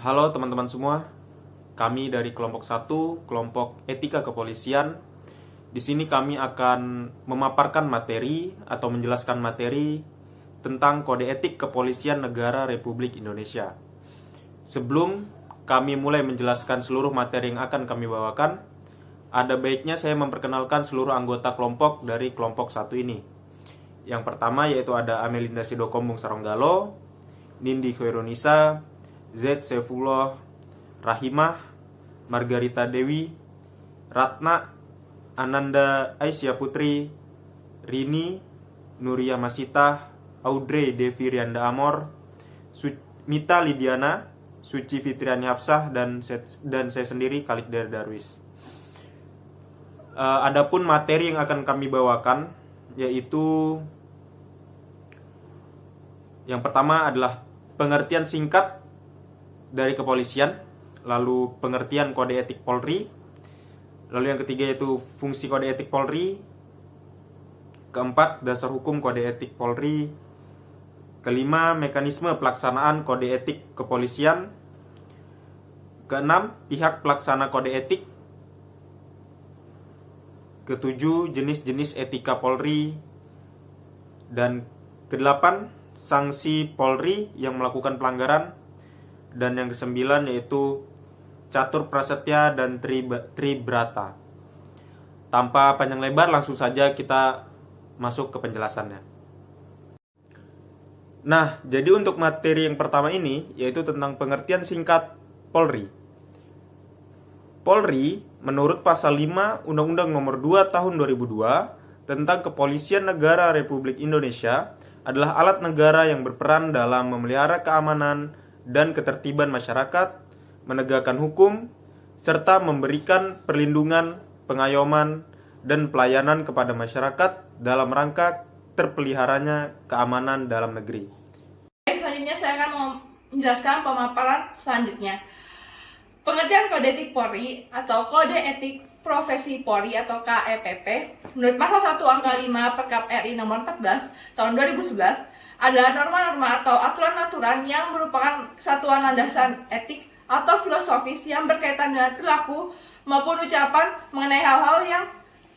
Halo teman-teman semua, kami dari kelompok 1, kelompok Etika Kepolisian. Di sini kami akan memaparkan materi atau menjelaskan materi tentang Kode Etik Kepolisian Negara Republik Indonesia. Sebelum kami mulai menjelaskan seluruh materi yang akan kami bawakan, ada baiknya saya memperkenalkan seluruh anggota kelompok dari kelompok 1 ini. Yang pertama yaitu ada Amelinda Sidokombung Saronggalo, Nindi Khairunisa, Z. Saifullah Rahimah, Margarita Dewi, Ratna, Ananda Aisyah Putri, Rini, Nuria Masita, Audrey Devi Rianda Amor, Mita Lidiana, Suci Fitriani Hafsah, dan saya sendiri Khalid Darwis. Adapun materi yang akan kami bawakan yaitu yang pertama adalah pengertian singkat dari kepolisian, lalu pengertian kode etik Polri, lalu yang ketiga yaitu fungsi kode etik Polri, keempat dasar hukum kode etik Polri, kelima mekanisme pelaksanaan kode etik kepolisian, keenam pihak pelaksana kode etik, ketujuh jenis-jenis etika Polri, dan kedelapan sanksi Polri yang melakukan pelanggaran, dan yang kesembilan yaitu catur prasetya dan tribrata. Tanpa panjang lebar, langsung saja kita masuk ke penjelasannya. Nah, jadi untuk materi yang pertama ini yaitu tentang pengertian singkat Polri. Polri menurut pasal 5 Undang-Undang Nomor 2 Tahun 2002 tentang Kepolisian Negara Republik Indonesia adalah alat negara yang berperan dalam memelihara keamanan dan ketertiban masyarakat, menegakkan hukum, serta memberikan perlindungan, pengayoman, dan pelayanan kepada masyarakat dalam rangka terpeliharanya keamanan dalam negeri. Selanjutnya saya akan menjelaskan pemaparan selanjutnya. Pengertian Kode Etik Polri atau Kode Etik Profesi Polri atau KEPP menurut pasal 1 angka 5 Perkap RI nomor 14 tahun 2011 adalah norma-norma atau aturan-aturan yang merupakan kesatuan landasan etik atau filosofis yang berkaitan dengan perilaku maupun ucapan mengenai hal-hal yang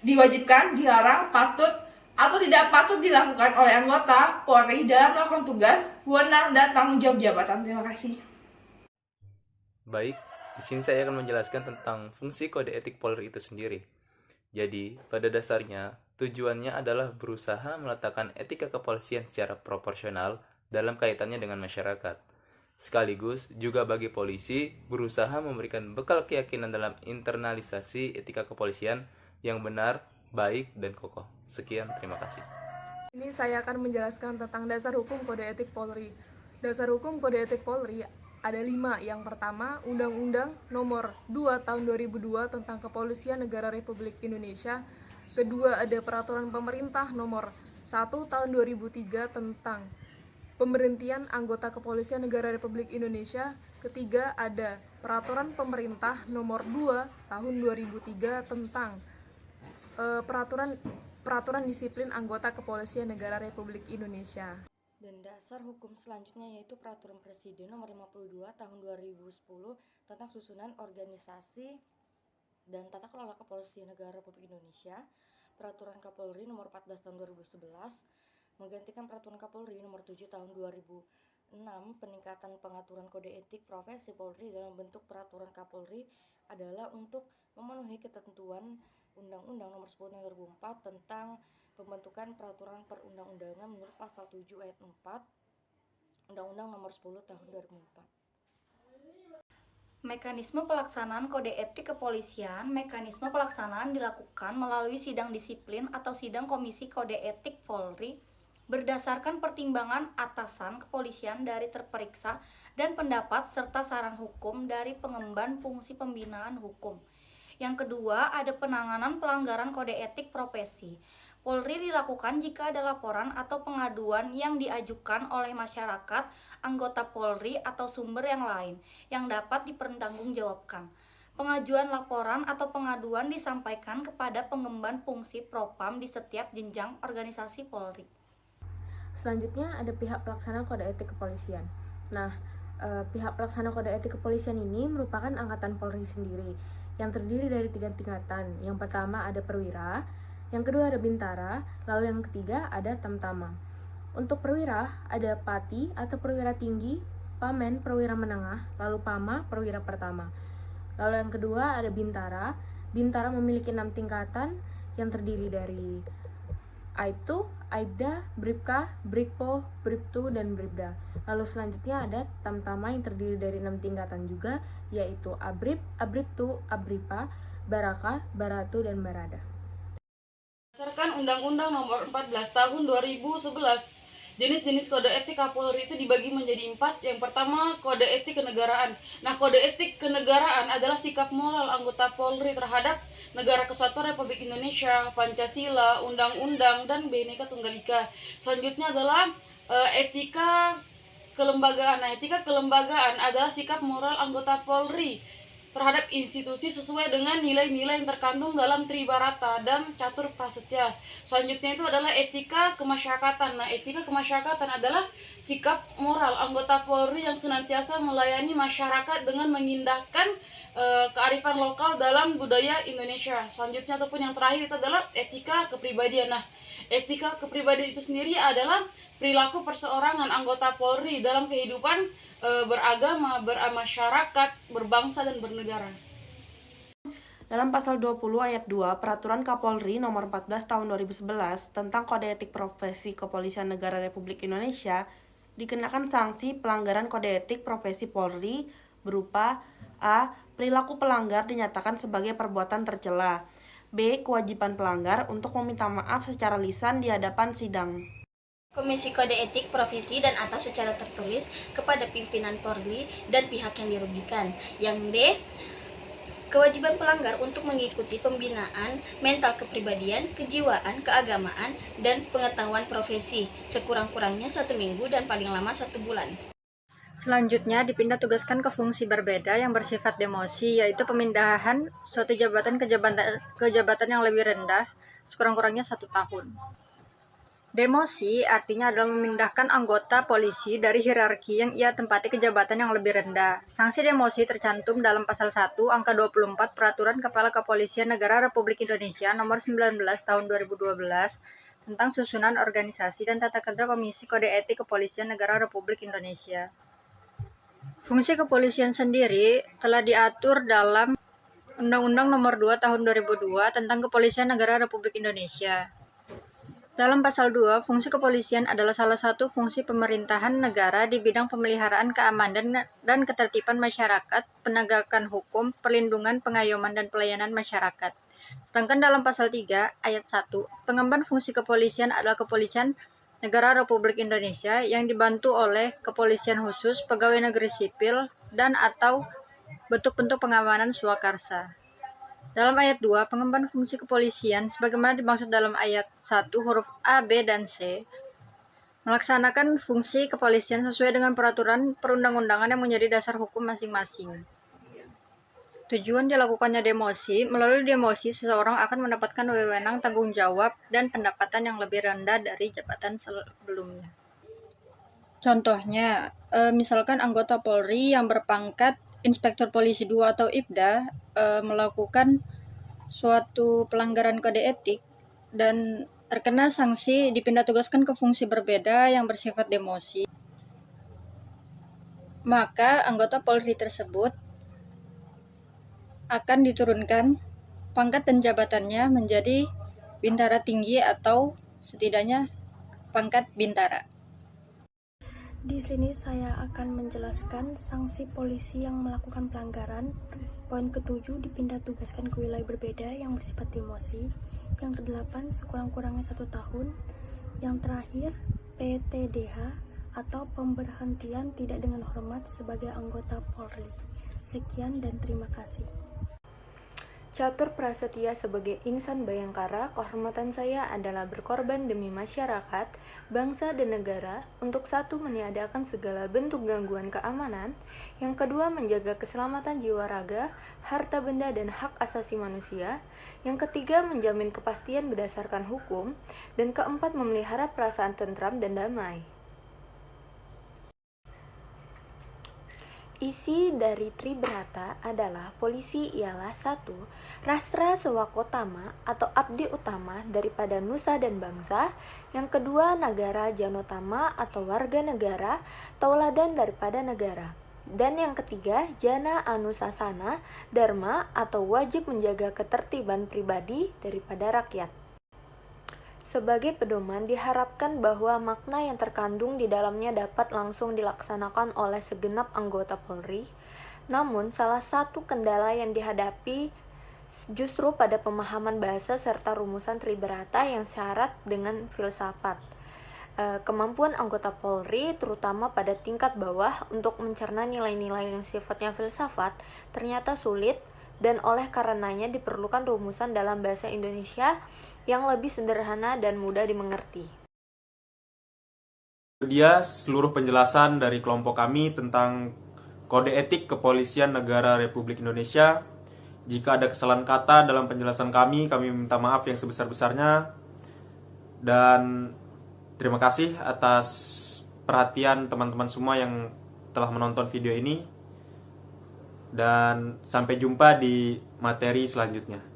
diwajibkan, dilarang, patut, atau tidak patut dilakukan oleh anggota Polri dalam melakukan tugas, wewenang, dan tanggung jawab jabatan. Terima kasih. Baik, di sini saya akan menjelaskan tentang fungsi kode etik Polri itu sendiri. Jadi, pada dasarnya, tujuannya adalah berusaha meletakkan etika kepolisian secara proporsional dalam kaitannya dengan masyarakat. Sekaligus juga bagi polisi berusaha memberikan bekal keyakinan dalam internalisasi etika kepolisian yang benar, baik, dan kokoh. Sekian, terima kasih. Ini saya akan menjelaskan tentang dasar hukum kode etik Polri. Dasar hukum kode etik Polri ada 5. Yang pertama, Undang-Undang Nomor 2 Tahun 2002 tentang Kepolisian Negara Republik Indonesia. Kedua, ada Peraturan Pemerintah Nomor 1 Tahun 2003 tentang pemberhentian anggota Kepolisian Negara Republik Indonesia. Ketiga, ada Peraturan Pemerintah Nomor 2 Tahun 2003 tentang peraturan disiplin anggota Kepolisian Negara Republik Indonesia. Dan dasar hukum selanjutnya yaitu Peraturan Presiden Nomor 52 Tahun 2010 tentang susunan organisasi dan tata kelola Kepolisian Negara Republik Indonesia. Peraturan Kapolri Nomor 14 Tahun 2011 menggantikan Peraturan Kapolri Nomor 7 Tahun 2006. Peningkatan pengaturan kode etik profesi Polri dalam bentuk Peraturan Kapolri adalah untuk memenuhi ketentuan Undang-Undang Nomor 10 Tahun 2004 tentang pembentukan peraturan perundang-undangan menurut pasal 7 ayat 4 Undang-Undang Nomor 10 Tahun 2004. Mekanisme pelaksanaan kode etik kepolisian. Mekanisme pelaksanaan dilakukan melalui sidang disiplin atau sidang komisi kode etik Polri berdasarkan pertimbangan atasan kepolisian dari terperiksa dan pendapat serta saran hukum dari pengemban fungsi pembinaan hukum. Yang kedua, ada penanganan pelanggaran kode etik profesi. Polri dilakukan jika ada laporan atau pengaduan yang diajukan oleh masyarakat, anggota Polri, atau sumber yang lain yang dapat dipertanggungjawabkan. Pengajuan laporan atau pengaduan disampaikan kepada pengemban fungsi Propam di setiap jenjang organisasi Polri. Selanjutnya ada pihak pelaksana kode etik kepolisian. Nah, Pihak pelaksana kode etik kepolisian ini merupakan angkatan Polri sendiri yang terdiri dari 3 tingkatan. Yang pertama ada perwira, yang kedua ada bintara, lalu yang ketiga ada tamtama. Untuk perwira ada pati atau perwira tinggi, pamen perwira menengah, lalu pama perwira pertama. Lalu yang kedua ada bintara. Bintara memiliki 6 tingkatan yang terdiri dari Aibtu, Aibda, Bribka, Brikpo, Bribtu, dan Bribda. Lalu selanjutnya ada tamtama yang terdiri dari 6 tingkatan juga, yaitu Abrib, Abribtu, Abripa, Baraka, Baratu, dan Barada. Berdasarkan Undang-Undang Nomor 14 Tahun 2011, jenis-jenis kode etik Kapolri itu dibagi menjadi 4. Yang pertama, kode etik kenegaraan. Nah, kode etik kenegaraan adalah sikap moral anggota Polri terhadap Negara Kesatuan Republik Indonesia, Pancasila, Undang-Undang, dan Bhinneka Tunggal Ika. Selanjutnya adalah etika kelembagaan. Nah, etika kelembagaan adalah sikap moral anggota Polri terhadap institusi sesuai dengan nilai-nilai yang terkandung dalam Tribarata dan Catur Prasetya. Selanjutnya itu adalah etika kemasyarakatan. Nah, etika kemasyarakatan adalah sikap moral anggota Polri yang senantiasa melayani masyarakat dengan mengindahkan kearifan lokal dalam budaya Indonesia. Selanjutnya ataupun yang terakhir itu adalah etika kepribadian. Nah, etika kepribadian itu sendiri adalah perilaku perseorangan anggota Polri dalam kehidupan beragama, bermasyarakat, berbangsa, dan bernegara. Dalam pasal 20 ayat 2 Peraturan Kapolri Nomor 14 Tahun 2011 tentang Kode Etik Profesi Kepolisian Negara Republik Indonesia dikenakan sanksi pelanggaran kode etik profesi Polri berupa A. Perilaku pelanggar dinyatakan sebagai perbuatan tercela. B. Kewajiban pelanggar untuk meminta maaf secara lisan di hadapan sidang. Komisi Kode Etik Profesi dan atau secara tertulis kepada pimpinan Polri dan pihak yang dirugikan. Yang D. Kewajiban pelanggar untuk mengikuti pembinaan mental kepribadian, kejiwaan, keagamaan, dan pengetahuan profesi sekurang-kurangnya 1 minggu dan paling lama 1 bulan. Selanjutnya dipindah tugaskan ke fungsi berbeda yang bersifat demosi, yaitu pemindahan suatu jabatan ke jabatan yang lebih rendah sekurang-kurangnya 1 tahun. Demosi artinya adalah memindahkan anggota polisi dari hierarki yang ia tempati ke jabatan yang lebih rendah. Sanksi demosi tercantum dalam pasal 1 angka 24 Peraturan Kepala Kepolisian Negara Republik Indonesia Nomor 19 Tahun 2012 tentang susunan organisasi dan tata kerja Komisi Kode Etik Kepolisian Negara Republik Indonesia. Fungsi kepolisian sendiri telah diatur dalam Undang-Undang Nomor 2 Tahun 2002 tentang Kepolisian Negara Republik Indonesia. Dalam pasal 2, fungsi kepolisian adalah salah satu fungsi pemerintahan negara di bidang pemeliharaan keamanan dan ketertiban masyarakat, penegakan hukum, perlindungan, pengayoman, dan pelayanan masyarakat. Sedangkan dalam pasal 3, ayat 1, pengemban fungsi kepolisian adalah kepolisian negara Republik Indonesia yang dibantu oleh kepolisian khusus, pegawai negeri sipil, dan atau bentuk-bentuk pengamanan swakarsa. Dalam ayat 2, pengemban fungsi kepolisian sebagaimana dimaksud dalam ayat 1 huruf A, B, dan C melaksanakan fungsi kepolisian sesuai dengan peraturan perundang-undangan yang menjadi dasar hukum masing-masing. Tujuan dilakukannya demosi, melalui demosi seseorang akan mendapatkan wewenang tanggung jawab dan pendapatan yang lebih rendah dari jabatan sebelumnya. Contohnya, misalkan anggota Polri yang berpangkat Inspektur Polisi 2 atau IPDA melakukan suatu pelanggaran kode etik dan terkena sanksi dipindah tugaskan ke fungsi berbeda yang bersifat demosi, maka anggota Polri tersebut akan diturunkan pangkat dan jabatannya menjadi bintara tinggi atau setidaknya pangkat bintara. Di sini saya akan menjelaskan sanksi polisi yang melakukan pelanggaran. Poin ke-7 dipindah tugaskan ke wilayah berbeda yang bersifat demosi. Yang ke-8 sekurang-kurangnya 1 tahun. Yang terakhir PTDH atau pemberhentian tidak dengan hormat sebagai anggota Polri. Sekian dan terima kasih. Catur Prasetya sebagai insan Bayangkara, kehormatan saya adalah berkorban demi masyarakat, bangsa, dan negara untuk 1. Meniadakan segala bentuk gangguan keamanan, yang kedua menjaga keselamatan jiwa raga, harta benda, dan hak asasi manusia, yang ketiga menjamin kepastian berdasarkan hukum, dan keempat memelihara perasaan tentram dan damai. Isi dari Tribrata adalah polisi ialah 1. Rastra Sewakotama atau abdi utama daripada nusa dan bangsa. Yang kedua, Nagara Janotama atau warga negara, tauladan daripada negara. Dan yang ketiga, Jana Anusasana Dharma atau wajib menjaga ketertiban pribadi daripada rakyat. Sebagai pedoman, diharapkan bahwa makna yang terkandung di dalamnya dapat langsung dilaksanakan oleh segenap anggota Polri. Namun, salah satu kendala yang dihadapi justru pada pemahaman bahasa serta rumusan Tribrata yang syarat dengan filsafat. Kemampuan anggota Polri, terutama pada tingkat bawah, untuk mencerna nilai-nilai yang sifatnya filsafat, ternyata sulit, dan oleh karenanya diperlukan rumusan dalam bahasa Indonesia yang lebih sederhana dan mudah dimengerti. Dia seluruh penjelasan dari kelompok kami tentang Kode Etik Kepolisian Negara Republik Indonesia. Jika ada kesalahan kata dalam penjelasan kami minta maaf yang sebesar-besarnya. Dan terima kasih atas perhatian teman-teman semua yang telah menonton video ini. Dan sampai jumpa di materi selanjutnya.